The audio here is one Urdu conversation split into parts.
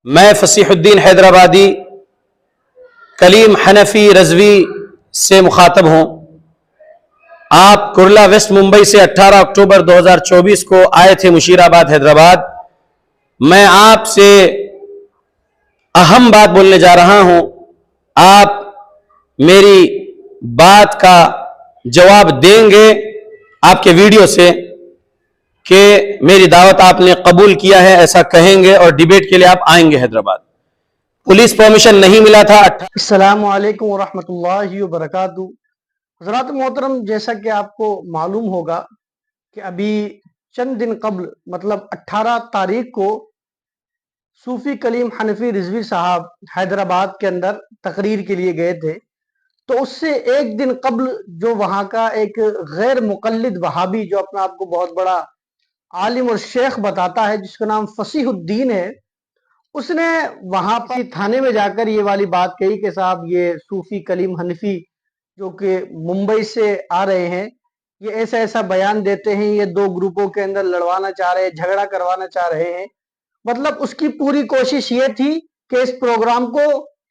میں فصیح الدین حیدرآبادی کلیم حنفی رضوی سے مخاطب ہوں۔ آپ کرلا ویسٹ ممبئی سے 18 اکتوبر 2024 کو آئے تھے مشیر آباد حیدرآباد۔ میں آپ سے اہم بات بولنے جا رہا ہوں، آپ میری بات کا جواب دیں گے آپ کے ویڈیو سے کہ میری دعوت آپ نے قبول کیا ہے، ایسا کہیں گے اور ڈیبیٹ کے لیے آپ آئیں گے حیدرآباد۔ پولیس پرمیشن نہیں ملا تھا۔ السلام علیکم ورحمۃ اللہ وبرکاتہ۔ حضرات محترم، جیسا کہ آپ کو معلوم ہوگا کہ ابھی چند دن قبل مطلب 18 تاریخ کو صوفی کلیم حنفی رضوی صاحب حیدرآباد کے اندر تقریر کے لیے گئے تھے، تو اس سے ایک دن قبل جو وہاں کا ایک غیر مقلد وہابی جو اپنا آپ کو بہت بڑا عالم اور شیخ بتاتا ہے، جس کا نام فصیح الدین ہے، اس نے وہاں پر تھانے میں جا کر یہ والی بات کہی کہ صاحب یہ صوفی کلیم حنفی جو کہ ممبئی سے آ رہے ہیں، یہ ایسا ایسا بیان دیتے ہیں، یہ دو گروپوں کے اندر لڑوانا چاہ رہے ہیں، جھگڑا کروانا چاہ رہے ہیں۔ مطلب اس کی پوری کوشش یہ تھی کہ اس پروگرام کو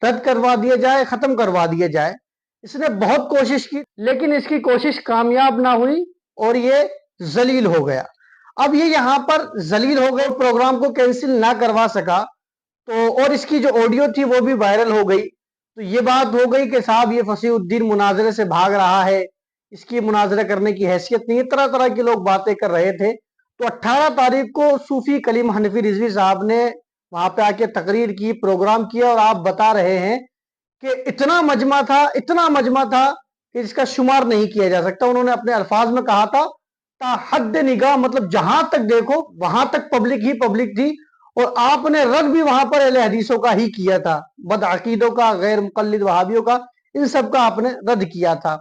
رد کروا دیا جائے، ختم کروا دیا جائے۔ اس نے بہت کوشش کی لیکن اس کی کوشش کامیاب نہ ہوئی اور یہ ذلیل ہو گیا۔ اب یہ یہاں پر ذلیل ہو گئے، پروگرام کو کینسل نہ کروا سکا، تو اور اس کی جو آڈیو تھی وہ بھی وائرل ہو گئی۔ تو یہ بات ہو گئی کہ صاحب یہ فصیح الدین مناظرے سے بھاگ رہا ہے، اس کی مناظرہ کرنے کی حیثیت نہیں ہے، طرح طرح کے لوگ باتیں کر رہے تھے۔ تو 18 تاریخ کو صوفی کلیم حنفی رضوی صاحب نے وہاں پہ آ کے تقریر کی، پروگرام کیا، اور آپ بتا رہے ہیں کہ اتنا مجمع تھا کہ اس کا شمار نہیں کیا جا سکتا۔ انہوں نے اپنے الفاظ میں کہا تھا تا حد نگاہ، مطلب جہاں تک دیکھو وہاں تک پبلک ہی پبلک تھی، اور آپ نے رد بھی وہاں پر اہل حدیثوں کا ہی کیا تھا، بدعقیدوں کا، غیر مقلد وہابیوں کا، ان سب کا آپ نے رد کیا تھا۔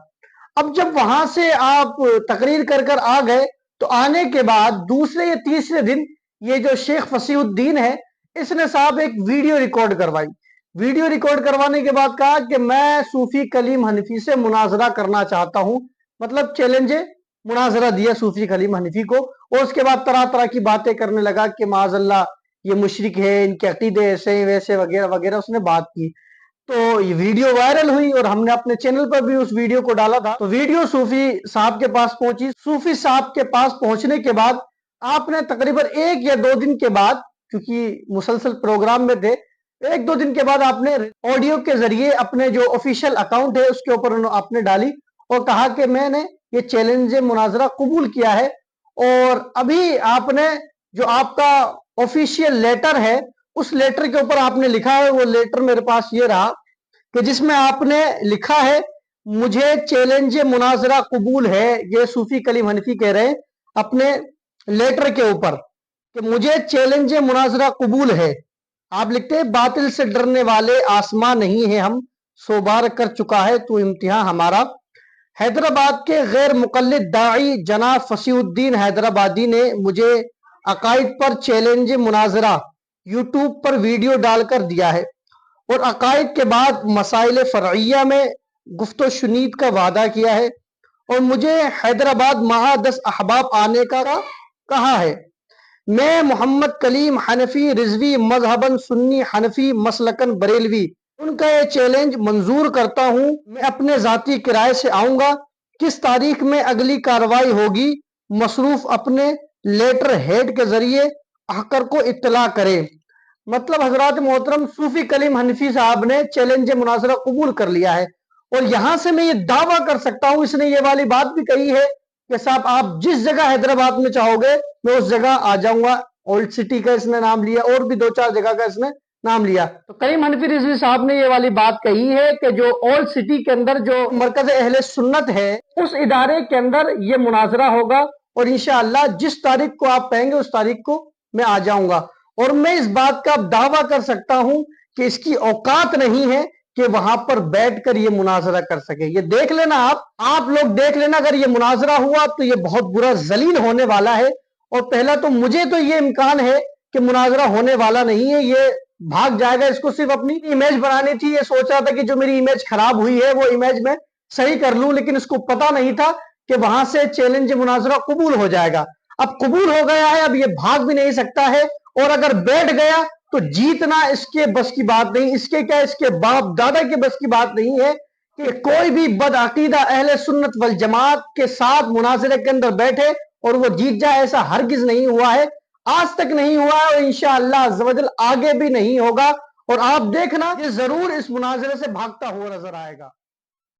اب جب وہاں سے آپ تقریر کر آ گئے، تو آنے کے بعد دوسرے یا تیسرے دن یہ جو شیخ فصیح الدین ہے، اس نے صاحب ایک ویڈیو ریکارڈ کروائی۔ ویڈیو ریکارڈ کروانے کے بعد کہا کہ میں صوفی کلیم حنفی سے مناظرہ کرنا چاہتا ہوں، مطلب چیلنج مناظرہ دیا صوفی کلیم حنفی کو، اور اس کے بعد طرح طرح کی باتیں کرنے لگا کہ معاذ اللہ یہ مشرک ہے، ان کے عقیدے ایسے ہیں ویسے وغیرہ وغیرہ اس نے بات کی۔ تو یہ ویڈیو وائرل ہوئی اور ہم نے اپنے چینل پر بھی اس ویڈیو کو ڈالا تھا۔ تو ویڈیو صوفی صاحب کے پاس پہنچی۔ صوفی صاحب کے پاس پہنچنے کے بعد آپ نے تقریباً 1 یا 2 دن کے بعد، کیونکہ مسلسل پروگرام میں تھے، 1-2 دن کے بعد آپ نے آڈیو کے ذریعے اپنے جو آفیشیل اکاؤنٹ ہے اس کے اوپر آپ نے ڈالی اور کہا کہ میں نے یہ چیلنج مناظرہ قبول کیا ہے۔ اور ابھی آپ نے جو آپ کا آفیشیل لیٹر ہے، اس لیٹر کے اوپر آپ نے لکھا ہے، وہ لیٹر میرے پاس یہ رہا کہ جس میں آپ نے لکھا ہے مجھے چیلنج مناظرہ قبول ہے۔ یہ صوفی کلیم حنفی کہہ رہے ہیں اپنے لیٹر کے اوپر کہ مجھے چیلنج مناظرہ قبول ہے۔ آپ لکھتے ہیں باطل سے ڈرنے والے آسمان نہیں ہیں ہم، سو بار کر چکا ہے تو امتحان ہمارا۔ حیدرآباد کے غیر مقلد داعی جناب فصیح الدین حیدرآبادی نے مجھے عقائد پر چیلنج مناظرہ یوٹیوب پر ویڈیو ڈال کر دیا ہے، اور عقائد کے بعد مسائل فرعیہ میں گفت و شنید کا وعدہ کیا ہے، اور مجھے حیدرآباد ماہ 10 احباب آنے کا کہا ہے۔ میں محمد کلیم حنفی رضوی مذہباً سنی حنفی مسلکاً بریلوی ان کا یہ چیلنج منظور کرتا ہوں۔ میں اپنے ذاتی کرائے سے آؤں گا، کس تاریخ میں اگلی کارروائی ہوگی مصروف اپنے لیٹر ہیڈ کے ذریعے احقر کو اطلاع کرے۔ مطلب حضرات محترم، صوفی کلیم حنفی صاحب نے چیلنج مناظرہ قبول کر لیا ہے، اور یہاں سے میں یہ دعویٰ کر سکتا ہوں، اس نے یہ والی بات بھی کہی ہے کہ صاحب آپ جس جگہ حیدرآباد میں چاہو گے میں اس جگہ آ جاؤں گا۔ اولڈ سٹی کا اس نے نام لیا، اور بھی 2-4 جگہ کا اس نے نام لیا۔ تو کلیم حنفی رضوی صاحب نے یہ والی بات کہی ہے کہ جو اولڈ سٹی کے اندر جو مرکز اہل سنت ہے، اس ادارے کے اندر یہ مناظرہ ہوگا، اور انشاءاللہ جس تاریخ کو آپ کہیں گے اس تاریخ کو میں آ جاؤں گا۔ اور میں اس بات کا دعویٰ کر سکتا ہوں کہ اس کی اوقات نہیں ہے کہ وہاں پر بیٹھ کر یہ مناظرہ کر سکے۔ یہ دیکھ لینا، آپ لوگ دیکھ لینا، اگر یہ مناظرہ ہوا تو یہ بہت برا ذلیل ہونے والا ہے۔ اور پہلا تو مجھے تو یہ امکان ہے کہ مناظرہ ہونے والا نہیں ہے، یہ بھاگ جائے گا، اس کو صرف اپنی امیج بنانی تھی۔ یہ سوچ رہا تھا کہ جو میری امیج خراب ہوئی ہے وہ امیج میں صحیح کر لوں، لیکن اس کو پتا نہیں تھا کہ وہاں سے چیلنج مناظرہ قبول ہو جائے گا۔ اب قبول ہو گیا ہے، اب یہ بھاگ بھی نہیں سکتا ہے، اور اگر بیٹھ گیا تو جیتنا اس کے بس کی بات نہیں، اس کے کیا اس کے باپ دادا کے بس کی بات نہیں ہے کہ کوئی بھی بدعقیدہ اہل سنت والجماعت کے ساتھ مناظرے کے اندر بیٹھے اور وہ جیت جائے، ایسا ہرگز نہیں ہوا ہے، آج تک نہیں ہوا ہے، اور انشاءاللہ عز و جل آگے بھی نہیں ہوگا، اور آپ دیکھنا یہ ضرور اس مناظرے سے بھاگتا ہوا نظر آئے گا۔